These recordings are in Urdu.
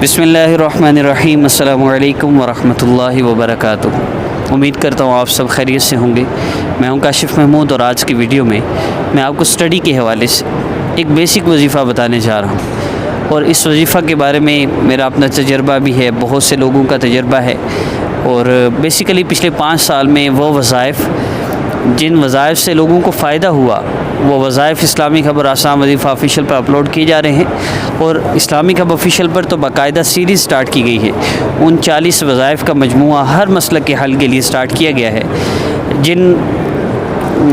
بسم اللہ الرحمن الرحیم۔ السلام علیکم ورحمۃ اللہ وبرکاتہ۔ امید کرتا ہوں آپ سب خیریت سے ہوں گے۔ میں ہوں کاشف محمود اور آج کی ویڈیو میں آپ کو اسٹڈی کے حوالے سے ایک بیسک وظیفہ بتانے جا رہا ہوں، اور اس وظیفہ کے بارے میں میرا اپنا تجربہ بھی ہے، بہت سے لوگوں کا تجربہ ہے، اور بیسیکلی پچھلے 5 سال میں وہ وظائف جن وظائف سے لوگوں کو فائدہ ہوا، وہ وظائف اسلامک ہب اور آسام وظیفہ آفیشیل پر اپلوڈ کیے جا رہے ہیں، اور اسلامک ہب آفیشیل پر تو باقاعدہ سیریز سٹارٹ کی گئی ہے۔ ان 40 وظائف کا مجموعہ ہر مسلک کے حل کے لیے سٹارٹ کیا گیا ہے، جن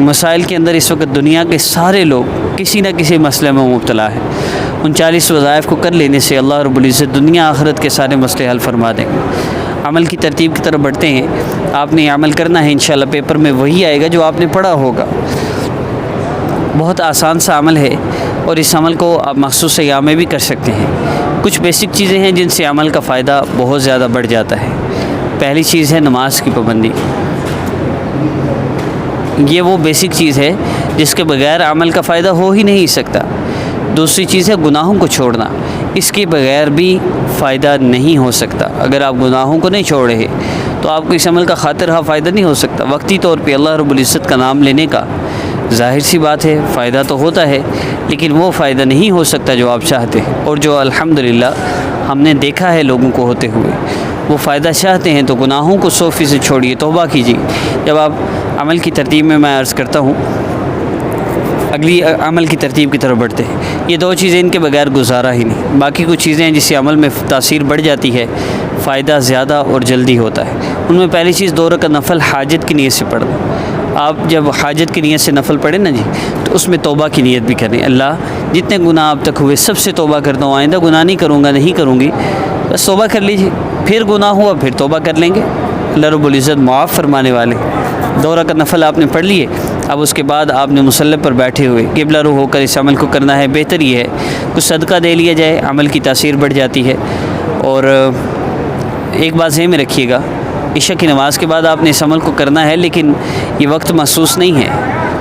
مسائل کے اندر اس وقت دنیا کے سارے لوگ کسی نہ کسی مسئلے میں مبتلا ہیں۔ ان 40 وظائف کو کر لینے سے اللہ رب العزت دنیا آخرت کے سارے مسئلے حل فرما دیں گے۔ عمل کی ترتیب کی طرف بڑھتے ہیں۔ آپ نے عمل کرنا ہے، انشاءاللہ پیپر میں وہی آئے گا جو آپ نے پڑھا ہوگا۔ بہت آسان سا عمل ہے، اور اس عمل کو آپ مخصوص ایام میں بھی کر سکتے ہیں۔ کچھ بیسک چیزیں ہیں جن سے عمل کا فائدہ بہت زیادہ بڑھ جاتا ہے۔ پہلی چیز ہے نماز کی پابندی۔ یہ وہ بیسک چیز ہے جس کے بغیر عمل کا فائدہ ہو ہی نہیں سکتا۔ دوسری چیز ہے گناہوں کو چھوڑنا، اس کے بغیر بھی فائدہ نہیں ہو سکتا۔ اگر آپ گناہوں کو نہیں چھوڑ رہے تو آپ کو اس عمل کا خاطر فائدہ نہیں ہو سکتا۔ وقتی طور پہ اللہ رب العزت کا نام لینے کا ظاہر سی بات ہے فائدہ تو ہوتا ہے، لیکن وہ فائدہ نہیں ہو سکتا جو آپ چاہتے ہیں، اور جو الحمدللہ ہم نے دیکھا ہے لوگوں کو ہوتے ہوئے۔ وہ فائدہ چاہتے ہیں تو گناہوں کو 100% چھوڑیے، توبہ کیجیے۔ جب آپ عمل کی ترتیب میں عرض کرتا ہوں، اگلی عمل کی ترتیب کی طرف بڑھتے ہیں۔ یہ 2 چیزیں ان کے بغیر گزارا ہی نہیں۔ باقی کچھ چیزیں ہیں جس سے عمل میں تاثیر بڑھ جاتی ہے، فائدہ زیادہ اور جلدی ہوتا ہے۔ ان میں پہلی چیز 2 رکعت نفل حاجت کی نیت سے پڑھنا۔ آپ جب حاجت کی نیت سے نفل پڑھیں نا تو اس میں توبہ کی نیت بھی کریں۔ اللہ جتنے گناہ اب تک ہوئے سب سے توبہ کرتا ہوں، آئندہ گناہ نہیں کروں گا، نہیں کروں گی، بس توبہ کر لیجیے۔ پھر گناہ ہوا پھر توبہ کر لیں گے، اللہ رب العزت معاف فرمانے والے۔ 2 رکعت نفل آپ نے پڑھ لیے، اب اس کے بعد آپ نے مصلی پر بیٹھے ہوئے قبلہ رو ہو کر اس عمل کو کرنا ہے۔ بہتر یہ ہے کچھ صدقہ دے لیا جائے، عمل کی تاثیر بڑھ جاتی ہے۔ اور ایک بات ذہن میں رکھیے گا، عشاء کی نماز کے بعد آپ نے اس عمل کو کرنا ہے، لیکن یہ وقت محسوس نہیں ہے۔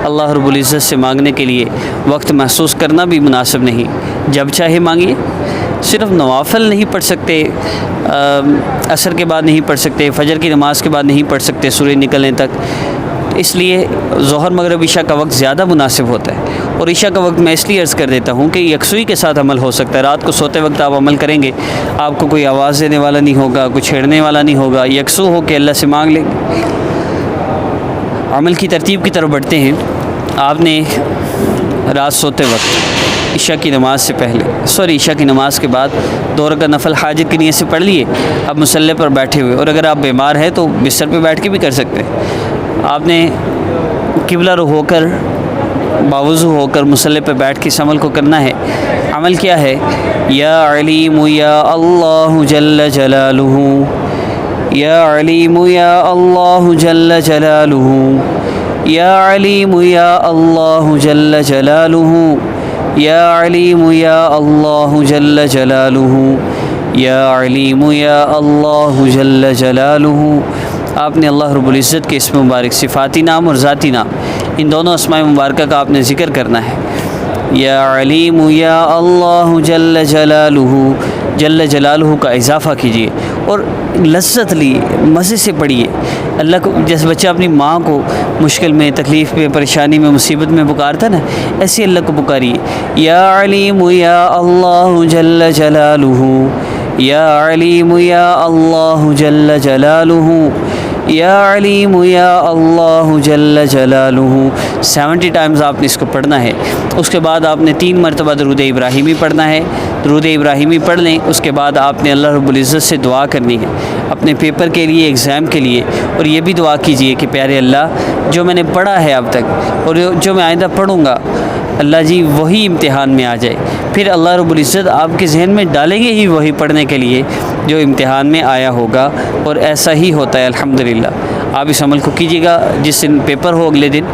اللہ رب العزت سے مانگنے کے لیے وقت محسوس کرنا بھی مناسب نہیں، جب چاہے مانگیے۔ صرف نوافل نہیں پڑھ سکتے، عصر کے بعد نہیں پڑھ سکتے، فجر کی نماز کے بعد نہیں پڑھ سکتے سورج نکلنے تک، اس لیے ظہر مغرب عشاء کا وقت زیادہ مناسب ہوتا ہے۔ اور عشاء کا وقت میں اس لیے عرض کر دیتا ہوں کہ یکسوئی کے ساتھ عمل ہو سکتا ہے۔ رات کو سوتے وقت آپ عمل کریں گے، آپ کو کوئی آواز دینے والا نہیں ہوگا، کوئی چھیڑنے والا نہیں ہوگا، یکسو ہو کے اللہ سے مانگ لیں گے۔ عمل کی ترتیب کی طرف بڑھتے ہیں۔ آپ نے رات سوتے وقت عشاء کی نماز سے پہلے عشاء کی نماز کے بعد 2 رکعت نفل حاجت کی نیت سے پڑھ لیے، اب مصلی پر بیٹھے ہوئے، اور اگر آپ بیمار ہیں تو بستر پہ بیٹھ کے بھی کر سکتے ہیں۔ آپ نے قبلہ رو ہو کر باوضو ہو کر مصلی پہ بیٹھ کے اس عمل کو کرنا ہے۔ عمل کیا ہے؟ یا علیم یا اللہ جل جلالہ، یا علیم یا اللہ جل جلالہ، یا علیم یا اللہ جل جلالہ، یا علیم یا اللہ جل جلالہ، یا علیم یا اللہ جل جلالہ۔ آپ نے اللہ رب العزت کے اسم مبارک، صفاتی نام اور ذاتی نام، ان دونوں اسماء مبارکہ کا آپ نے ذکر کرنا ہے۔ یا علیم یا اللہ جل جلالہ، جل جلالہ کا اضافہ کیجیے اور لذت لیے، مزے سے پڑھیے۔ اللہ کو جیسے بچہ اپنی ماں کو مشکل میں، تکلیف میں، پریشانی میں، مصیبت میں پکارتا نا، ایسے اللہ کو پکاریے۔ یا علیم یا اللہ جل جلالہ، یا علیم یا اللہ جل جلالہ، یا علیم یا اللہ جل جلالہ۔ 70 ٹائمز آپ نے اس کو پڑھنا ہے۔ اس کے بعد آپ نے 3 مرتبہ درود ابراہیمی پڑھنا ہے۔ درود ابراہیمی پڑھ لیں، اس کے بعد آپ نے اللہ رب العزت سے دعا کرنی ہے اپنے پیپر کے لیے، ایگزام کے لیے، اور یہ بھی دعا کیجئے کہ پیارے اللہ جو میں نے پڑھا ہے اب تک اور جو میں آئندہ پڑھوں گا، اللہ جی وہی امتحان میں آ جائے۔ پھر اللہ رب العزت آپ کے ذہن میں ڈالیں گے ہی وہی پڑھنے کے لیے جو امتحان میں آیا ہوگا، اور ایسا ہی ہوتا ہے الحمدللہ۔ آپ اس عمل کو کیجیے گا، جس دن پیپر ہو اگلے دن،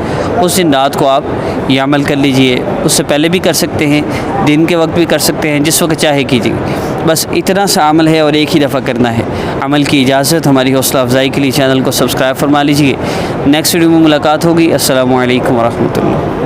اس دن رات کو آپ یہ عمل کر لیجئے۔ اس سے پہلے بھی کر سکتے ہیں، دن کے وقت بھی کر سکتے ہیں، جس وقت چاہے کیجیے۔ بس اتنا سا عمل ہے اور ایک ہی دفعہ کرنا ہے۔ عمل کی اجازت، ہماری حوصلہ افزائی کے لیے چینل کو سبسکرائب فرما لیجیے۔ نیکسٹ ویڈیو میں ملاقات ہوگی۔ السلام علیکم ورحمۃ اللہ۔